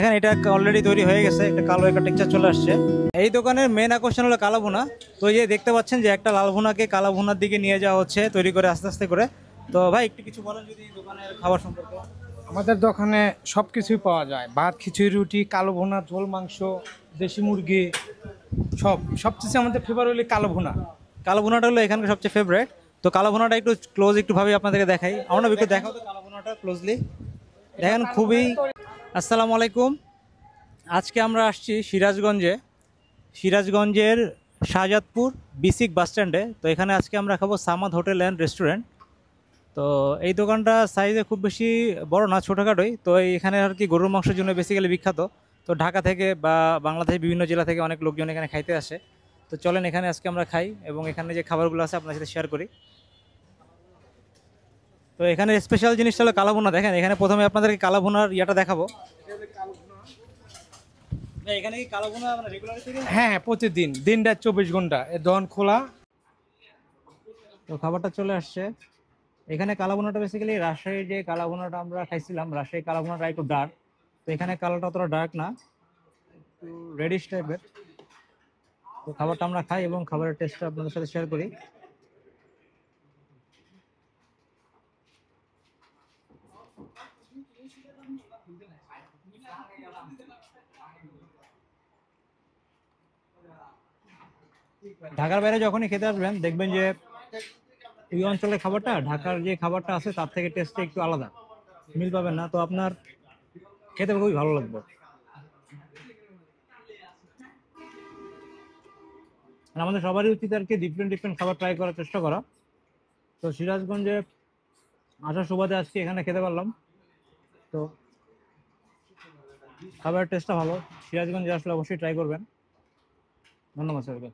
দেখেন এটা অলরেডি তৈরি হয়ে গেছে, একটা কালো একটা টেক্সচার চলে আসছে। এই দোকানের মেন আকর্ষণ হলো কালো ভুনা। তো এই যে দেখতে পাচ্ছেন যে একটা লাল ভুনাকে কালো ভুনার দিকে নিয়ে যাওয়া হচ্ছে তৈরি করে আস্তে আস্তে করে। তো ভাই একটু কিছু বলেন যদি দোকানের খাবার সম্পর্কে। আমাদের দোকানে সব কিছুই পাওয়া যায়, ভাত, খিচুড়ি, রুটি, কালো ভুনা, ঝোল মাংস, দেশি মুরগি, সবচেয়ে আমাদের ফেভার হলো কালো ভুনা। কালো ভুনাটা হলো এখানকার সবচেয়ে ফেভারিট। তো কালো ভুনাটা একটু ক্লোজ একটু ভাবে আপনাদেরকে দেখাই, আমরা একটু দেখাও তো কালো ভুনাটা ক্লোজলি। দেখেন খুবই। আসসালামু আলাইকুম। আজকে আমরা আসছি সিরাজগঞ্জে, সিরাজগঞ্জের শাহজাদপুর বিসিক বাস স্ট্যান্ডে। তো এখানে আজকে আমরা খাবো সামাদ হোটেল অ্যান্ড রেস্টুরেন্ট। তো এই দোকানটা সাইজে খুব বেশি বড় না, ছোটোখাটোই। তো এখানে আর কি গরুর মাংসের জন্য বেসিক্যালি বিখ্যাত। তো ঢাকা থেকে বা বাংলাদেশের বিভিন্ন জেলা থেকে অনেক লোকজন এখানে খাইতে আসে। তো চলেন এখানে আজকে আমরা খাই এবং এখানে যে খাবারগুলো আছে আপনার সাথে শেয়ার করি। তো এখানে স্পেশাল জিনিসটা হলো কালো ভুনা। দেখেন এখানে প্রথমে আপনাদেরকে কালো ভুনার ইয়েটা দেখাবো। এখানে কি কালো ভুনা মানে রেগুলার? হ্যাঁ হ্যাঁ, প্রতিদিন, দিনটা 24 ঘন্টা এ দোকান খোলা। তো খাবারটা চলে আসছে। এখানে কালো ভুনাটা বেসিক্যালি রাজশাহীর যে কালো ভুনাটা আমরা খাইছিলাম, রাজশাহী কালো ভুনাটা একটু ডার্ক। তো এখানে কালোটা অতটা ডার্ক না, একটু রেডিশ টাইপের। তো খাবারটা আমরা খাই এবং খাবারের টেস্টটা আপনাদের সাথে শেয়ার করি। ঢাকার বাইরে যখনই খেতে আসবেন দেখবেন যে এই অঞ্চলের খাবারটা ঢাকার যে খাবারটা আছে তার থেকে টেস্টটা একটু আলাদা, মিল পাবেন না। তো আপনার খেতে খুবই ভালো লাগবে। আর আমাদের সবারই উচিত আর কি ডিফারেন্ট ডিফারেন্ট খাবার ট্রাই করার চেষ্টা করা। তো সিরাজগঞ্জে আসার সুবাদে আজকে এখানে খেতে পারলাম। তো খাবারের টেস্টটা ভালো, সিরাজগঞ্জে আসলে অবশ্যই ট্রাই করবেন। ধন্যবাদ স্যারকে।